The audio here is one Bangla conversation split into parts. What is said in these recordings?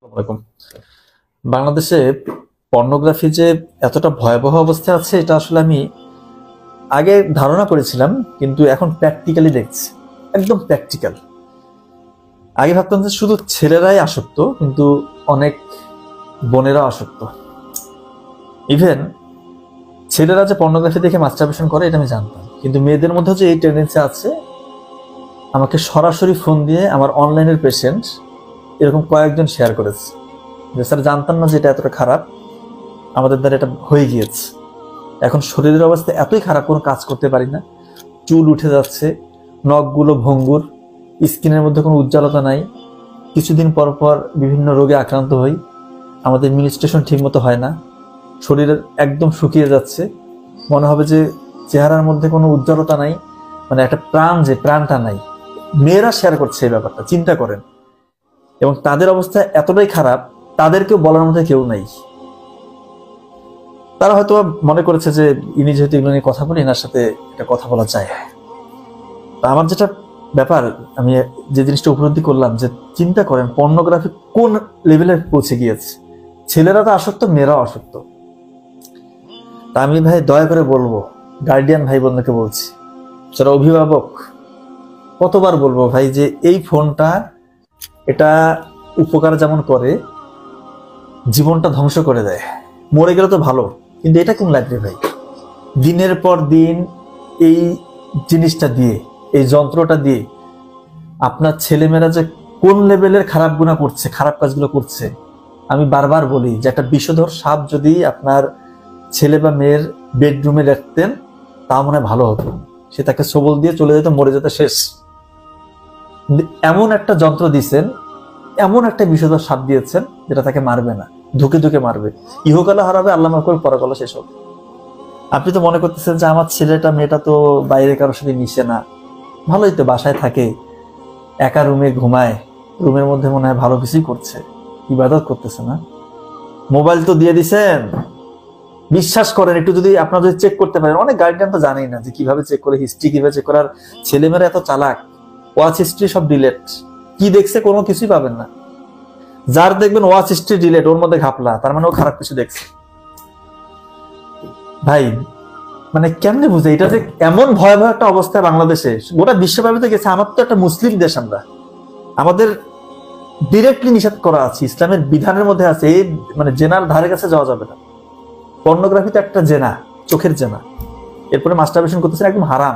এরকম বাংলাদেশে পর্নোগ্রাফি যে এতটা ভয়াবহ অবস্থা আছে এটা আসলে আমি আগে ধারণা করেছিলাম, কিন্তু এখন প্র্যাকটিক্যালি দেখছি, একদম প্র্যাকটিক্যাল। আগে ভাবতাম যে শুধু ছেলেরাই আসক্ত, কিন্তু অনেক বোনেরাও আসক্ত। ইভেন ছেলেরা যে পর্নোগ্রাফি দেখে মাস্টারবেশন করে এটা আমি জানতাম, কিন্তু মেয়েদের মধ্যে যে এই টেন্ডেন্সি আছে, আমাকে সরাসরি ফোন দিয়ে আমার অনলাইনের পেশেন্ট এরকম কয়েকজন শেয়ার করেছে যে স্যার জানতাম না যে এটা এতটা খারাপ, আমাদের দ্বারা এটা হয়ে গিয়েছে। এখন শরীরের অবস্থা এতই খারাপ, কোনো কাজ করতে পারি না, চুল উঠে যাচ্ছে, নখগুলো ভঙ্গুর, স্কিনের মধ্যে কোনো উজ্জ্বলতা নাই, কিছুদিন পর পর বিভিন্ন রোগে আক্রান্ত হই, আমাদের মিনিস্ট্রেশন ঠিকমতো হয় না, শরীরের একদম শুকিয়ে যাচ্ছে, মনে হবে যে চেহারার মধ্যে কোনো উজ্জ্বলতা নাই, মানে একটা প্রাণটা নাই। মেয়েরা শেয়ার করছে এই ব্যাপারটা, চিন্তা করেন। এবং তাদের অবস্থা এতটাই খারাপ, তাদেরকেও বলার মধ্যে কেউ নাই। তারা হয়তো মনে করেছে যে ইনি যেহেতু এগুলো নিয়ে কথা বলি, এনার সাথে একটা কথা বলা যায়। তা আমার যেটা ব্যাপার, আমি যে জিনিসটা উপলব্ধি করলাম যে চিন্তা করেন পর্নোগ্রাফি কোন লেভেলে পৌঁছে গিয়েছে। ছেলেরা তো আসক্ত, মেয়েরাও আসক্ত। তা আমি ভাই দয়া করে বলবো, গার্ডিয়ান ভাই বোনকে বলছি, যারা অভিভাবক, কতবার বলবো ভাই যে এই ফোনটা এটা উপকার যেমন করে, জীবনটা ধ্বংস করে দেয়। মরে গেলে তো ভালো, কিন্তু এটা কোন লাগবে ভাই? দিনের পর দিন এই জিনিসটা দিয়ে, এই যন্ত্রটা দিয়ে আপনার ছেলেমেয়েরা যে কোন লেভেলের খারাপ গুণা করছে, খারাপ কাজগুলো করছে। আমি বারবার বলি যে একটা বিষধর সাপ যদি আপনার ছেলে বা মেয়ের বেডরুমে রাখতেন, তা মনে হয় ভালো হতো। সে তাকে সবল দিয়ে চলে যেত, মরে যেত, শেষ। এমন একটা যন্ত্র দিয়েছেন, এমন একটা বিষধর সাপ দিয়েছেন যেটা তাকে মারবে না, ধুকে ধুকে মারবে, ইহকালে হারাবে, আল্লাহ মাফ করে পরকালে শেষ হবে। আপনি তো মনে করতেছেন যে আমার ছেলেটা মেয়েটা তো বাইরে কারোর সাথে মিশে না, ভালোই তো, বাসায় থাকে, একা রুমে ঘুমায়, রুমের মধ্যে মনে হয় ভালো কিছুই করছে, ইবাদত করতেছে না। মোবাইল তো দিয়ে দিছেন, বিশ্বাস করেন, একটু যদি আপনারা যদি চেক করতে পারেন, অনেক গার্ডিয়ান তো জানেই না যে কিভাবে চেক করে, হিস্ট্রি কিভাবে চেক করার। ছেলেমেয়েরা এত চালাক, ওয়াচ হিস্ট্রি সব ডিলেট, কি দেখছে কোনো কিছুই পাবেন না। যার দেখবেন ওয়াচ হিস্ট্রি ডিলেট, ওর মধ্যে ঘাপলা, তার মানে ও খারাপ কিছু দেখছে। ভাই মানে কেমনে বুঝে এটা যে এমন ভয়াবহ একটা অবস্থা বাংলাদেশে, গোটা বিশ্বব্যাপীতে গেছে। আমার তো একটা মুসলিম দেশ, আমরা, আমাদের ডিরেক্টলি নিষেধ করা আছে, ইসলামের বিধানের মধ্যে আছে, এই মানে জেনার ধারে কাছে যাওয়া যাবে না। পর্নোগ্রাফি তো একটা জেনা, চোখের জেনা, এরপরে মাস্টারবেশন করতেছে, একদম হারাম।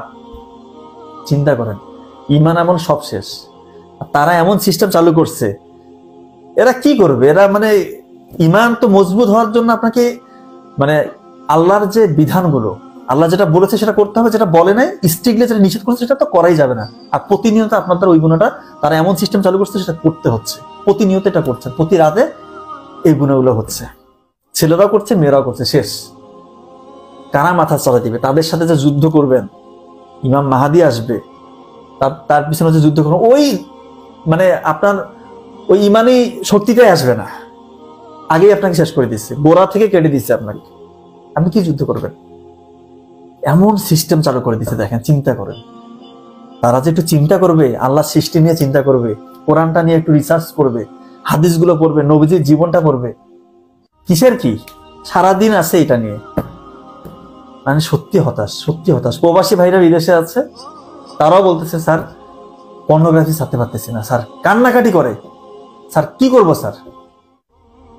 চিন্তা করেন, ইমান এমন সব শেষ, তারা এমন সিস্টেম চালু করছে। এরা কি করবে? এরা মানে ইমান তো মজবুত হওয়ার জন্য আপনাকে মানে আল্লাহর যে বিধানগুলো, আল্লাহ যেটা বলেছে সেটা করতে হবে, যেটা বলে নাই, স্ট্রিক্টলি যেটা নিষেধ করেছে সেটা তো করাই যাবে না। আর প্রতিনিয়ত আপনাদের ওই গুণটা, তারা এমন সিস্টেম চালু করছে সেটা করতে হচ্ছে, প্রতিনিয়ত এটা করছে, প্রতি রাতে এই গুণগুলো হচ্ছে। ছেলেরাও করছে, মেয়েরাও করছে, শেষ। কারা মাথা চড়া দিবে? তাদের সাথে যে যুদ্ধ করবেন, ইমাম মাহাদি আসবে, তার পিছনে যে যুদ্ধ করবেন, ওই মানে আপনার ওই ইমানি শক্তিটাই আসবে না, আগেই আপনাকে শেষ করে দিচ্ছে, গোড়া থেকে কেটে দিচ্ছে আপনাকে। আপনি কি যুদ্ধ করবেন? এমন সিস্টেম চালু করে দিচ্ছে, দেখেন, চিন্তা করেন। তারা যে একটু চিন্তা করবে, আল্লাহ সৃষ্টি নিয়ে চিন্তা করবে, কোরআনটা নিয়ে একটু রিসার্চ করবে, হাদিসগুলো পড়বে, নবীজির জীবনটা পড়বে, কিসের কি সারাদিন আছে এটা নিয়ে। মানে সত্যি হতাশ, সত্যি হতাশ। প্রবাসী ভাইরা বিদেশে আছে, তারাও বলতেছে স্যার পর্নোগ্রাফি ছাড়তে পারতেছি না স্যার, কান্নাকাটি করে, স্যার কি করবো স্যার?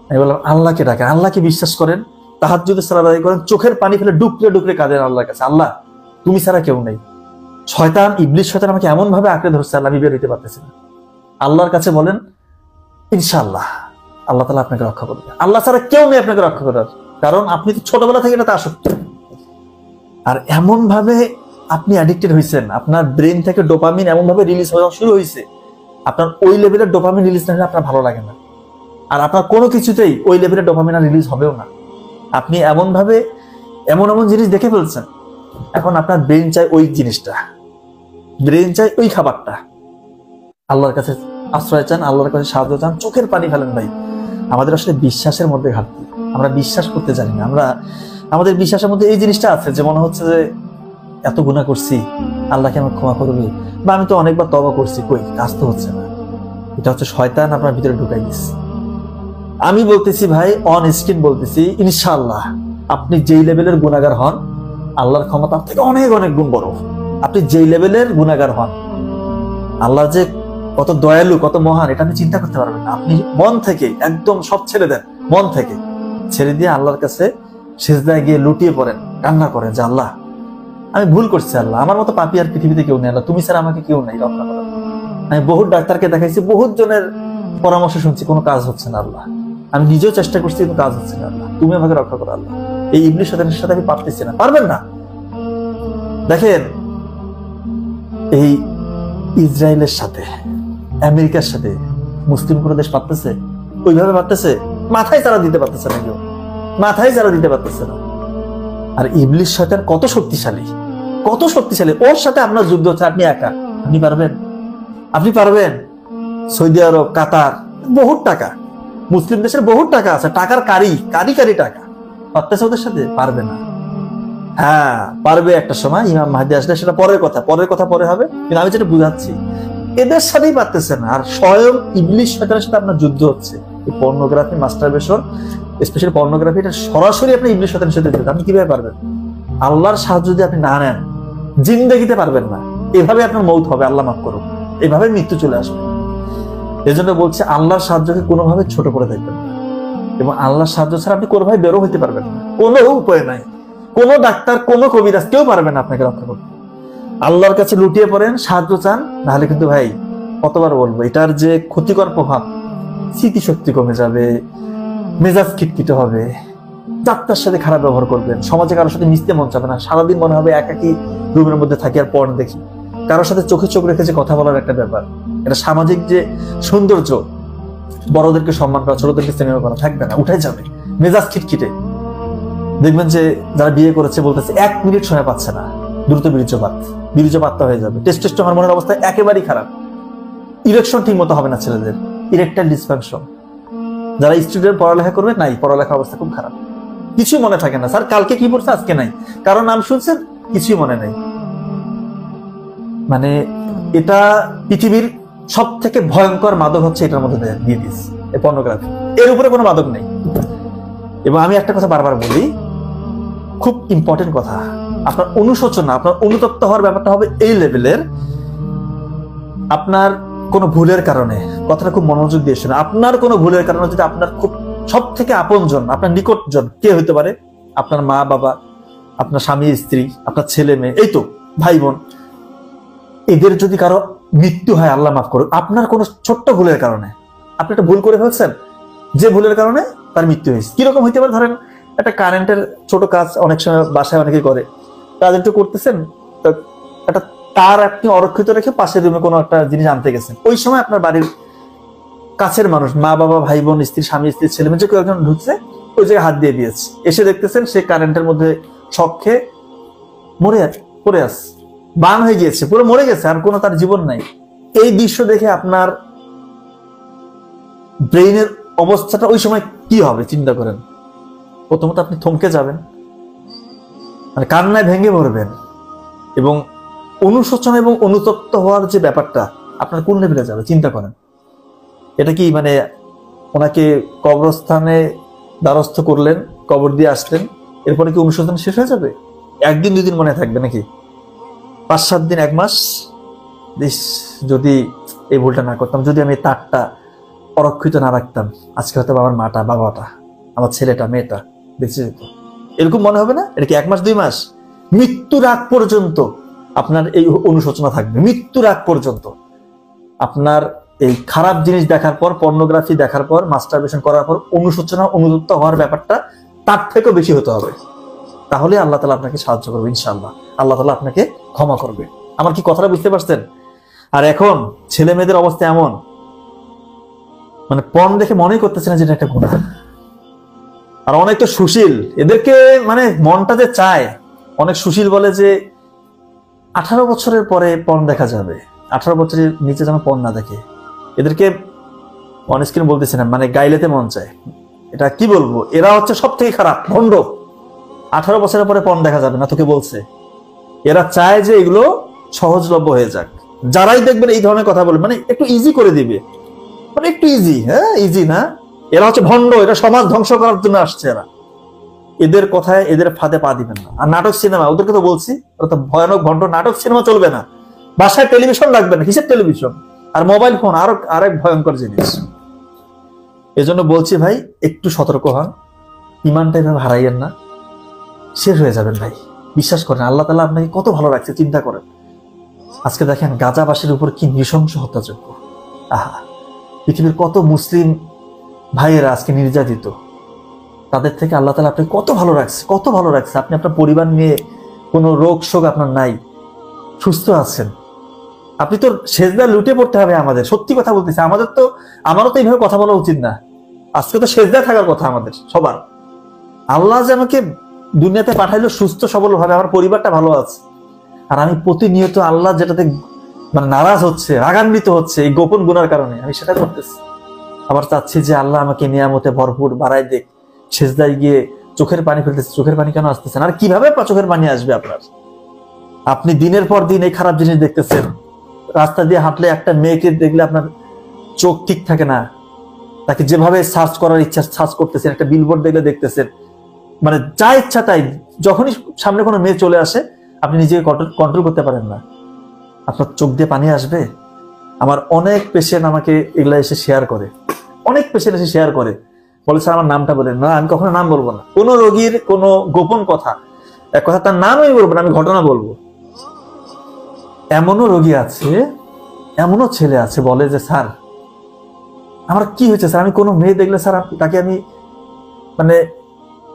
আমি বললাম আল্লাহকে ডাকেন, আল্লাহকে বিশ্বাস করেন, তাহাজ্জুদের সালাত আদায় করেন, চোখের পানি ফেলে ডুকরে ডুকরে কাঁদেন আল্লাহর কাছে, আল্লাহ তুমি ছাড়া কেউ নেই। শয়তান, ইবলিস শয়তান আমাকে এমন ভাবে আঁকড়ে ধরছে, আল্লাহ আমি বের হইতে পারতেছি না। আল্লাহর কাছে বলেন, ইনশাআল্লাহ আল্লাহ তাআলা আপনাকে রক্ষা করবে। আল্লাহ ছাড়া কেউ নেই আপনাকে রক্ষা করার, কারণ আপনি তো ছোটবেলা থেকে এটাতে আসক্ত। আর এমন ভাবে আপনি অ্যাডিক্টেড হয়েছেন, আপনার ব্রেন থেকে ডোপামিন এমন ভাবে রিলিজ হওয়া শুরু হয়েছে, আপনার ওই লেভেলের ডোপামিন রিলিজ না হলে আপনার ভালো লাগে না। আর আপনার কোনো কিছুতেই ওই লেভেলের ডোপামিন আর রিলিজ হবেও না। আপনি এমন ভাবে এমন এমন জিনিস দেখে ফেলছেন, এখন আপনার ব্রেন চাই ওই জিনিসটা, ব্রেন চাই ওই খাবারটা। আল্লাহর কাছে আশ্রয় চান, আল্লাহর কাছে সাহায্য চান, চোখের পানি ফেলেন। ভাই আমাদের আসলে বিশ্বাসের মধ্যে ঘাটতি, আমরা বিশ্বাস করতে জানি না। আমাদের বিশ্বাসের মধ্যে এই জিনিসটা আছে যে মনে হচ্ছে যে এত গুনাহ করছি, আল্লাহকে আমার ক্ষমা করবে, বা আমি তো অনেকবার তওবা করছি, কই কাজ তো হচ্ছে না। এটা হচ্ছে শয়তান আপনার ভিতরে ঢুকাই দিচ্ছে। আমি বলতেছি ভাই, অন স্ক্রিন বলতেছি, ইনশাআল্লাহ আপনি যেই লেভেলের গুনাহগার হন, আল্লাহর ক্ষমতা থেকে অনেক অনেক গুণ বড়। আপনি যেই লেভেলের গুনাহগার হন, আল্লাহ যে কত দয়ালু, কত মহান, এটা আপনি চিন্তা করতে পারবেন না। আপনি মন থেকে একদম সব ছেড়ে দেন, মন থেকে ছেড়ে দিয়ে আল্লাহর কাছে সিজদায় গিয়ে লুটিয়ে পড়েন, কান্না করেন যে আল্লাহ আমি ভুল করছি, আল্লাহ আমার মতো পাপী আর পৃথিবীতে কেউ নেই, আল্লাহ তুমি ছাড়া আমাকে কেউ নাই, রক্ষা করো। আমি বহুত ডাক্তারকে দেখাইছি, বহুত জনের পরামর্শ শুনছি, কোনো কাজ হচ্ছে না আল্লাহ। আমি নিজেও চেষ্টা করছি, কিন্তু কাজ হচ্ছে না আল্লাহ, তুমি আমাকে রক্ষা করো আল্লাহ। এই ইবলিস শয়তানের সাথে আমি পারতেছি না। পারবেন না? দেখেন, এই ইসরায়েলের সাথে আমেরিকার সাথে মুসলিম কোন দেশ পারতেছে? ওইভাবে পারতেছে? মাথায় চারা দিতে পারতেছে না কেউ, মাথায় চারা দিতে পারতেছে না। আর ইবলিস শয়তান কত শক্তিশালী, কত শক্তিশালী। ওর সাথে আপনার যুদ্ধ হচ্ছে, আপনি একা, আপনি পারবেন? আপনি পারবেন? সৌদি আরব, কাতার, বহুত টাকা, মুসলিম দেশের বহুত টাকা আছে, টাকার কারি টাকা, পারতেছে ওদের সাথে? পারবে না। হ্যাঁ পারবে একটা সময়, ইমাম মাহদী আসলে, সেটা পরের কথা পরে হবে। কিন্তু আমি যেটা বুঝাচ্ছি, এদের সাথেই পারতেছে না। আর স্বয়ং ইবলিস শয়তানের সাথে আপনার যুদ্ধ হচ্ছে। এই পর্নোগ্রাফি, মাস্টারবেশন, স্পেশালি পর্নোগ্রাফি, এটা সরাসরি আপনি ইবলিস শয়তানের সাথে যুদ্ধ। আপনি কিভাবে পারবেন? আল্লাহর সাহায্য যদি আপনি না নেন, জিন্দেগিতে পারবেন না। এভাবে আপনার মৌত হবে, আল্লাহ মাফ করুন, এভাবে মৃত্যু চলে আসবে। এজন্য বলছে আল্লাহর সাহায্যকে কোনোভাবে ছোট করে দেখবেন না, এবং আল্লাহর সাহায্য ছাড়া আপনি কোনোভাবে বেরো হইতে পারবেন না। কোনো উপায় নাই, কোনো ডাক্তার, কোনো কবিরাজ কেউ পারবে না আপনাকে রক্ষা করতে। আল্লাহর কাছে লুটিয়ে পড়েন, সাহায্য চান। নাহলে কিন্তু ভাই, কতবার বলবো, এটার যে ক্ষতিকর প্রভাব, স্মৃতিশক্তি কমে যাবে, মেজাজ খিটখিটে হবে, ডাক্তার সাথে খারাপ ব্যবহার করবেন, সমাজে কারোর সাথে মিশতে মন চাবে না, সারাদিন মনে হবে একাকি রুমের মধ্যে থাকি আর পর্ন দেখি। কারোর সাথে চোখে চোখ রেখে যে কথা বলার একটা ব্যাপার, এটা সামাজিক যে সৌন্দর্য, বড়দেরকে সম্মান করা, ছোটদেরকে স্নেহ করা থাকবে না, উঠে যাবে, মেজাজ খিটখিটে। দেখবেন যে যারা বিয়ে করেছে বলতেছে 1 মিনিট সময় পাচ্ছে না, দ্রুত বীর্যপাতটা হয়ে যাবে, টেস্টোস্টেরন হরমোনের অবস্থা একেবারেই খারাপ, ইরেকশন ঠিক মতো হবে না ছেলেদের, ইরেকটাইল ডিসফাংশন। যারা স্টুডেন্ট পড়ালেখা করবে, নাই, পড়ালেখার অবস্থা খুব খারাপ, কিছুই মনে থাকে না। স্যার কালকে কি পড়ছে, আজকে নাই, কারণ নাম শুনছেন, কিছুই মনে নাই। মানে এটা পৃথিবীর সব থেকে ভয়ঙ্কর মাদক হচ্ছে, এটার মধ্যে দিয়ে দিয়েছে, এই পর্নোগ্রাফি। এর উপরে কোনো মাদক নেই। এবং আমি একটা কথা বারবার বলি, খুব ইম্পর্টেন্ট কথা, আপনার অনুশোচনা, আপনার অনুতপ্ত হওয়ার ব্যাপারটা হবে এই লেভেলের, আপনার কোনো ভুলের কারণে, কথাটা খুব মনোযোগ দিয়ে শুনে, আপনার কোনো ভুলের কারণে যদি আপনার খুব সব থেকে আপনজন, আপনার নিকটজন কে হইতে পারে, আপনার মা বাবা, আপনার স্বামী স্ত্রী, আপনার ছেলে মেয়ে, এই তো ভাই বোন, এদের যদি কারো মৃত্যু হয়, আল্লাহ মাফ করুন, আপনার কোনো ছোট্ট ভুলের কারণে, আপনি একটা ভুল করে ফেলছেন, যে ভুলের কারণে তার মৃত্যু হয়েছে। কিরকম হইতে পারে? ধরেন একটা কারেন্টের ছোট কাজ, অনেক সময় বাসায় অনেকে করে, কাজ একটু করতেছেন, একটা তার আপনি অরক্ষিত রেখে পাশের রুমে কোনো একটা জিনিস আনতে গেছেন, ওই সময় আপনার বাড়ির কাছের মানুষ, মা বাবা, ভাই বোন, স্ত্রী, স্বামী স্ত্রী, ছেলে মেয়ে, কেউ একজন ঢুকছে, ওই জায়গায় হাত দিয়ে দিয়েছে, এসে দেখতেছেন সে কারেন্টের মধ্যে শক খেয়ে পড়ে আছে, বান হয়ে গিয়েছে, পুরো মরে গেছে, আর কোনো তার জীবন নাই। এই দৃশ্য দেখে আপনার ব্রেইনের অবস্থাটা ওই সময় কি হবে চিন্তা করেন। প্রথমত আপনি থমকে যাবেন, মানে কান্নায় ভেঙে পড়বেন, এবং অনুশোচনা এবং অনুতপ্ত হওয়ার যে ব্যাপারটা আপনার কোন লেভেলে যাবে চিন্তা করেন। এটা কি মানে ওনাকে কবরস্থানে দ্বারস্থ করলেন, কবর দিয়ে আসলেন, এরপরে কি অনুশোচনা শেষ হয়ে যাবে? 1 দিন 2 দিন মনে থাকবে নাকি? 5-7 দিন, 1 মাস, যদি এই ভুলটা না করতাম, যদি আমি তারটা অরক্ষিত না রাখতাম, আজকে হয়তো আমার মাটা, বাবাটা, আমার ছেলেটা, মেয়েটা বেঁচে যেত। এরকম মনে হবে না? এটা কি 1 মাস 2 মাস? মৃত্যুর আগ পর্যন্ত আপনার এই অনুশোচনা থাকবে। মৃত্যুর আগ পর্যন্ত আপনার এই খারাপ জিনিস দেখার পর, পর্নোগ্রাফি দেখার পর, মাস্টারবেশন করার পর অনুশোচনা, অনুতপ্ত হওয়ার ব্যাপারটা তার থেকেও বেশি হতে হবে। তাহলে আল্লাহ তাআলা আপনাকে সাহায্য করবে ইনশাআল্লাহ, আল্লাহ তাআলা আপনাকে ক্ষমা করবে। আমার কি কথাটা বুঝতে পারছেন? আর এখন ছেলে মেয়েদের অবস্থা এমন, মানে পর্ন দেখে মনেই করতেছে না যেটা একটা গুনাহ। আর অনেক তো সুশীল, এদেরকে মানে মনটা যে চায়, অনেক সুশীল বলে যে 18 বছরের পরে পর্ন দেখা যাবে, 18 বছরের নিচে যেন পর্ন না দেখে। এদেরকে অন স্ক্রিন বলতেছি না, মানে গাইলেতে মন চায়। এটা কি বলবো, এরা হচ্ছে সব থেকে খারাপ ভণ্ড। 18 বছরের পরে পর্ন দেখা যাবে না, তোকে বলছে। এরা চায় যে এগুলো সহজলভ্য হয়ে যাক। যারাই দেখবেন এই ধরনের কথা বলে, মানে একটু ইজি করে দিবে, মানে একটু ইজি, হ্যাঁ ইজি না, এরা হচ্ছে ভণ্ড, এরা সমাজ ধ্বংস করার জন্য আসছে। এরা এদের কথায়, এদের ফাঁদে পা দিবেন না। আর নাটক সিনেমা, ওদেরকে তো বলছি, ওরা তো ভয়ানক ভণ্ড। নাটক সিনেমা চলবে না, বাসায় টেলিভিশন লাগবে না। কিসের টেলিভিশন? আর মোবাইল ফোন আরেক ভয়ঙ্কর জিনিস। এজন্য বলছি ভাই, একটু সতর্ক হন, ইমানটা এভাবে হারাইয়েন না, শেষ হয়ে যাবেন ভাই। বিশ্বাস করেন, আল্লাহ তাআলা আপনাকে কত ভালো রাখছে, চিন্তা করেন। আজকে দেখেন গাজাবাসীর উপর কি নৃশংস হত্যাযোগ্য। আহা, পৃথিবীর কত মুসলিম ভাইয়েরা আজকে নির্যাতিত, তাদের থেকে আল্লাহ তাআলা আপনাকে কত ভালো রাখছে, কত ভালো রাখছে। আপনি আপনার পরিবার নিয়ে কোনো রোগ শোক আপনার নাই, সুস্থ আছেন। আপনি তো সেজদা লুটে পড়তে হবে আমাদের, সত্যি কথা বলতেছি। আমারও তো এইভাবে কথা বলা উচিত না। আজকে তো সেজদা থাকার কথা আমাদের সবার। আল্লাহ যে আমাকে দুনিয়াতে পাঠাইলো সুস্থ সবল ভাবে, আমার পরিবারটা ভালো আছে, আর আমি প্রতিনিয়ত আল্লাহ যেটাতে মানে নারাজ হচ্ছে, রাগান্বিত হচ্ছে এই গোপন গুনার কারণে, আমি সেটা করতেছি। আবার চাচ্ছি যে আল্লাহ আমাকে নিয়ামতে ভরপুর বাড়াই দেখ। সেজদায় গিয়ে চোখের পানি ফেলতেছে। চোখের পানি কেন আসতেছে? আর কিভাবে চোখের পানি আসবে আপনার? আপনি দিনের পর দিন এই খারাপ জিনিস দেখতেছেন। রাস্তা দিয়ে হাঁটলে একটা মেয়েকে দেখলে আপনার চোখ ঠিক থাকে না, তাকে যেভাবে সার্চ করার ইচ্ছা সার্চ করতেছেন। একটা বিলবোর্ড দেখলে দেখতেছেন, মানে যা ইচ্ছা তাই। যখনই সামনে কোনো মেয়ে চলে আসে, আপনি নিজেকে কন্ট্রোল করতে পারেন না, আপনার চোখ দিয়ে পানি আসবে। আমার অনেক পেশেন্ট আমাকে এগুলা এসে শেয়ার করে, অনেক পেশেন্ট এসে শেয়ার করে, বলে স্যার আমার নামটা বলেন না। আমি কখনো নাম বলবো না। কোনো রোগীর কোনো গোপন কথা, এক কথা তার নাম আমি বলবো না, আমি ঘটনা বলবো। এমনও রোগী আছে, এমনও ছেলে আছে, বলে যে স্যার আমার কি হয়েছে স্যার, আমি কোনো মেয়ে দেখলে স্যার তাকে আমি মানে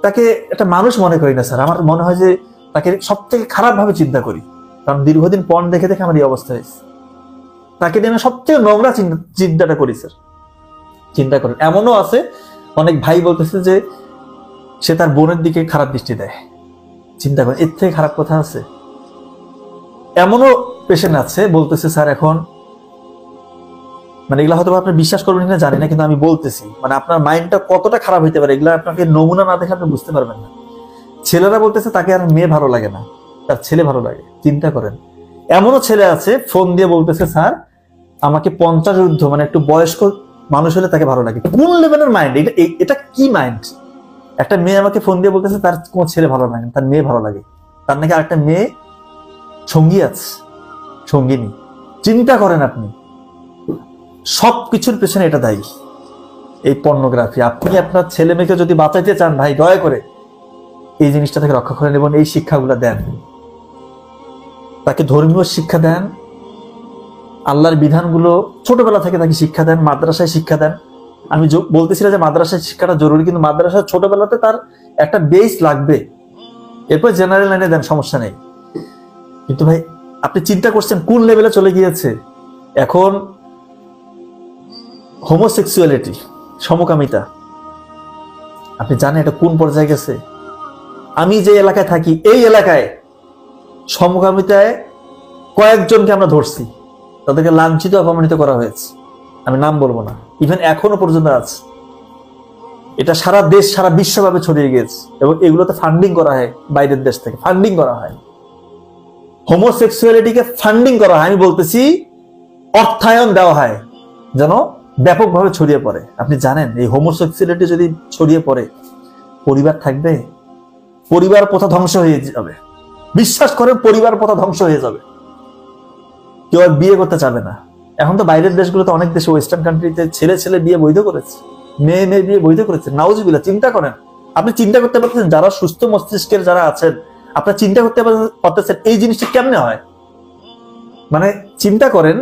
তাকে একটা মানুষ মনে করি না স্যার। আমার মনে হয় যে তাকে সব থেকে খারাপ ভাবে চিন্তা করি, কারণ দীর্ঘদিন পণ দেখে দেখে আমার এই অবস্থা হয়েছে। তাকে নিয়ে সব থেকে নোংরা চিন্তাটা করি স্যার। চিন্তা করেন, এমনও আছে অনেক ভাই বলতেছে যে সে তার বোনের দিকে খারাপ দৃষ্টি দেয়। চিন্তা করেন, এর থেকে খারাপ কথা আছে? এমনও পেশেন্ট আছে বলতেছে স্যার এখন মানে এগুলা হয়তো আপনি বিশ্বাস করবেন কিনা জানি না, কিন্তু আমি বলতেছি, মানে আপনার মাইন্ডটা কতটা খারাপ হইতে পারে এগুলা আপনাকে নমুনা না দেখে আপনি বুঝতে পারবেন না। ছেলেরা বলতেছে তাকে আর মেয়ে ভালো লাগে না, তার ছেলে ভালো লাগে। চিন্তা করেন, এমনও ছেলে আছে ফোন দিয়ে বলতেছে স্যার আমাকে 50 ঊর্ধ্ব মানে একটু বয়স্ক মানুষ হলে তাকে ভালো লাগে। কোন লেভেলের মাইন্ড এটা? কি মাইন্ড? একটা মেয়ে আমাকে ফোন দিয়ে বলতেছে তার কোন ছেলে ভালো লাগে, তার মেয়ে ভালো লাগে, তার নাকি আরেকটা মেয়ে সঙ্গী আছে, সঙ্গিনী। চিন্তা করেন, আপনি সবকিছুর পেছনে এটা দায়ী, এই পর্নোগ্রাফি। আপনি আপনার ছেলে মেয়েকে যদি বাঁচাইতে চান ভাই, দয়া করে এই জিনিসটা থেকে রক্ষা করে নেবেন। এই শিক্ষাগুলো দেন তাকে, ধর্মীয় শিক্ষা দেন, আল্লাহর বিধানগুলো ছোটবেলা থেকে তাকে শিক্ষা দেন, মাদ্রাসায় শিক্ষা দেন। আমি বলতেছিলাম যে মাদ্রাসায় শিক্ষাটা জরুরি, কিন্তু মাদ্রাসায় ছোটবেলাতে তার একটা বেস লাগবে, এরপর জেনারেল লাইনে দেন, সমস্যা নেই। কিন্তু ভাই আপনি চিন্তা করছেন কোন লেভেলে চলে গিয়েছে এখন হোমোসেক্সুয়ালিটি, সমকামিতা। আপনি জানেন এটা কোন পর্যায়ে গেছে? আমি যে এলাকায় থাকি, এই এলাকায় সমকামিতায় কয়েকজনকে আমরা ধরছি, তাদেরকে লাঞ্ছিত অপমানিত করা হয়েছে। আমি নাম বলবো না, ইভেন এখনো পর্যন্ত আছে। এটা সারা দেশ, সারা বিশ্বভাবে ছড়িয়ে গিয়েছে, এবং এগুলোতে ফান্ডিং করা হয়, বাইরের দেশ থেকে ফান্ডিং করা হয়, হোমোসেক্সুয়ালিটিকে ফান্ডিং করা হয়। আমি বলতেছি অর্থায়ন দেওয়া হয় যেন ব্যাপকভাবে ছড়িয়ে পড়ে। আপনি জানেন এই হোমোসেক্সুয়ালিটি যদি ছড়িয়ে পড়ে, পরিবার থাকবে? পরিবার প্রথা ধ্বংস হয়ে যাবে। বিশ্বাস করেন, পরিবার প্রথা ধ্বংস হয়ে যাবে। কেউ আর বিয়ে করতে চাবে না। এখন তো বাইরের দেশগুলোতে, অনেক দেশে, ওয়েস্টার্ন কান্ট্রিতে ছেলে ছেলে বিয়ে বৈধ করেছে, মেয়ে মেয়ে বিয়ে বৈধ করেছে। নাউজুবিল্লাহ। চিন্তা করেন, আপনি চিন্তা করতে পারতেছেন, যারা সুস্থ মস্তিষ্কের যারা আছেন, আপনারা চিন্তা করতে পারতেছেন এই জিনিসটা কেমনে হয়? মানে চিন্তা করেন,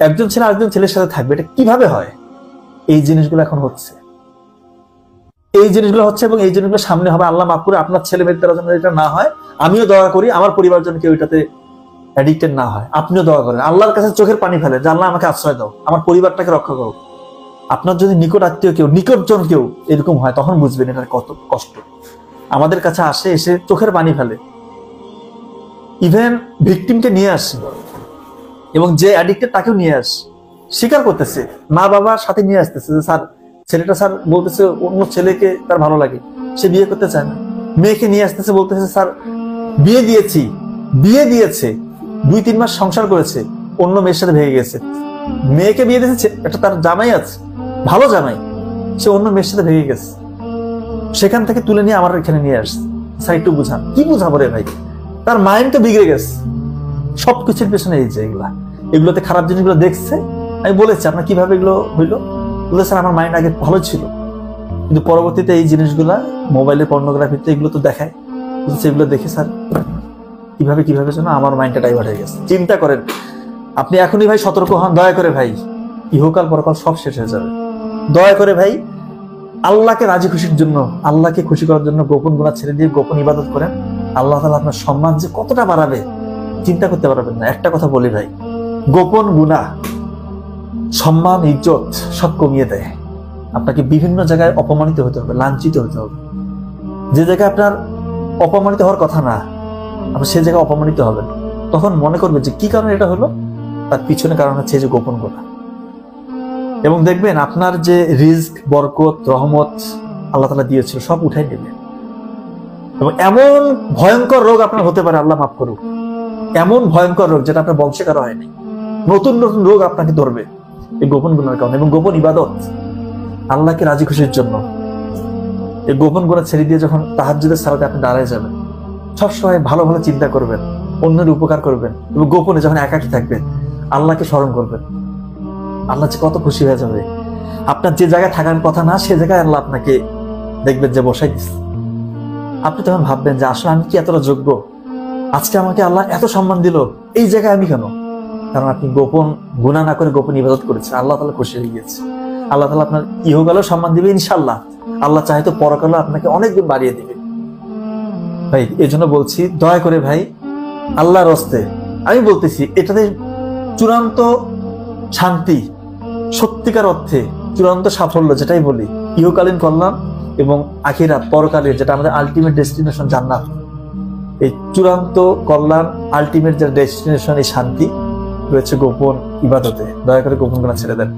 একজন ছেলে আরেকজন ছেলের সাথে থাকবে, এটা কিভাবে হয়? এই জিনিসগুলো এখন হচ্ছে, এই জিনিসগুলো হচ্ছে, এবং এই জিনিসগুলো সামনে হবে। আল্লাহ মাফ করে আপনার ছেলে মেয়ের দ্বারা যেন এটা না হয়। আমিও দোয়া করি আমার পরিবার যেন কেউ এটাতে অ্যাডিক্টেড না হয়। আপনিও দোয়া করেন, আল্লাহর কাছে চোখের পানি ফেলে যে আল্লাহ আমাকে আশ্রয় দাও, আমার পরিবারটাকে রক্ষা করো। আপনার যদি নিকট আত্মীয় কেউ, নিকটজন কেউ এরকম হয়, তখন বুঝবেন এটার কত কষ্ট। আমাদের কাছে আসে, এসে চোখের পানি ফেলে, ইভেন ভিকটিমকে নিয়ে আসে, এবং যে অ্যাডিক্টেড তাকেও নিয়ে আসে, স্বীকার করতেছে, মা বাবার সাথে নিয়ে আসতেছে যে স্যার ছেলেটা স্যার বলতেছে অন্য ছেলেকে তার ভালো লাগে, সে বিয়ে করতে চায় না। মেয়েকে নিয়ে আসতেছে, বলতেছে স্যার বিয়ে দিয়েছে 2-3 মাস সংসার করেছে, অন্য মেয়ের সাথে ভেঙে গেছে। মেয়েকে বিয়ে দিয়েছে, একটা তার জামাই আছে, ভালো জামাই, সে অন্য মেয়ের সাথে ভেঙে গেছে, সেখান থেকে তুলে নিয়ে আমার এখানে নিয়ে আসছে। স্যার একটু বুঝান। কি বুঝাবো রে ভাই, তার মাইন্ড তো বিগড়ে গেছে। সবকিছুর পেছনে এই যে এগুলোতে খারাপ জিনিসগুলো দেখছে। আমি বলেছি আপনার কিভাবে এগুলো হইলো, বলে স্যার আমার মাইন্ড আগে ভালো ছিল, কিন্তু পরবর্তীতে এই জিনিসগুলা মোবাইলে পর্নোগ্রাফিতে এগুলো তো দেখায়, এগুলো দেখে স্যার কিভাবে যেন আমার মাইন্ডটা ডাইভার্ট হয়ে গেছে। চিন্তা করেন, আপনি এখনই ভাই সতর্ক হন, দয়া করে ভাই, ইহকাল পরকাল সব শেষ হয়ে যাবে। দয়া করে ভাই আল্লাহকে রাজি খুশির জন্য, আল্লাহকে খুশি করার জন্য গোপন গুনাহ ছেড়ে দিয়ে গোপন ইবাদত করেন। আল্লাহ তাআলা আপনার সম্মান যে কতটা বাড়াবে চিন্তা করতে পারবেন না। একটা কথা বলি ভাই, গোপন গুনাহ সম্মান ইজ্জত সব কমিয়ে দেয়। আপনাকে বিভিন্ন জায়গায় অপমানিত হতে হবে, লাঞ্ছিত হতে হবে। যে জায়গায় আপনার অপমানিত হওয়ার কথা না, আপনি সে জায়গায় অপমানিত হবেন। তখন মনে করবেন যে কি কারণে এটা হলো, তার পিছনে কারণ হচ্ছে যে গোপন গুনাহ। এবং দেখবেন আপনার যে রিজক, বরকত, রহমত আল্লাহ তাআলা দিয়েছিল সব উঠাই নেবে। এবং এমন ভয়ঙ্কর রোগ আপনার হতে পারে, আল্লাহ মাফ করুক, এমন ভয়ঙ্কর রোগ যেটা আপনার বংশে কারো হয়নি। নতুন নতুন রোগ আপনাকে ধরবে এই গোপন গুনাহের কারণে। এবং গোপন ইবাদত আল্লাহকে রাজি খুশির জন্য, এই গোপন গুনাহ ছেড়ে দিয়ে যখন তাহাজ্জুদের সালাতে আপনি দাঁড়ায় যাবেন, সবসময় ভালো ভালো চিন্তা করবেন, অন্যের উপকার করবেন, এবং গোপনে যখন একাকী থাকবেন আল্লাহকে স্মরণ করবেন। আল্লাহ যে কত খুশি হয়ে যাবে। আপনার যে জায়গায় থাকার কথা না সে জায়গায় আল্লাহ আপনাকে দেখবেন যে বসাই দিচ্ছে। আপনি তখন ভাববেন যে আসলে আমি কি এতটা যোগ্য, আজকে আমাকে আল্লাহ এত সম্মান দিল, এই জায়গায় আমি কেন? কারণ আপনি গোপন গুনাহ না করে গোপন ইবাদত করেছেন। আল্লাহ তাআলা খুশি হয়ে গিয়েছে। আল্লাহ তাআলা আপনার ইহকালেও সম্মান দিবে ইনশাআল্লাহ। আল্লাহ চাহে তো পরকালেও আপনাকে অনেক গুণ বাড়িয়ে দিবে। ভাই এই জন্য বলছি, দয়া করে ভাই আল্লাহর রাস্তে আমি বলতেছি, এটাতে চূড়ান্ত শান্তি, সত্যিকার অর্থে চূড়ান্ত সাফল্য যেটাই বলি, ইহকালীন কল্যাণ এবং আখিরাত পরকালের যেটা আমাদের আলটিমেট ডেস্টিনেশন জান্নাত, এই চূড়ান্ত কল্যাণ আলটিমেট যে ডেস্টিনেশন, এই শান্তি রয়েছে গোপন ইবাদতে। দয়া করে গোপন গুনাহ ছেড়ে দেন।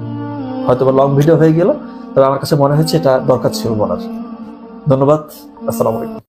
হয়তো বা লং ভিডিও হয়ে গেল, তবে আমার কাছে মনে হচ্ছে এটা দরকার ছিল বলার। ধন্যবাদ। আসসালামু আলাইকুম।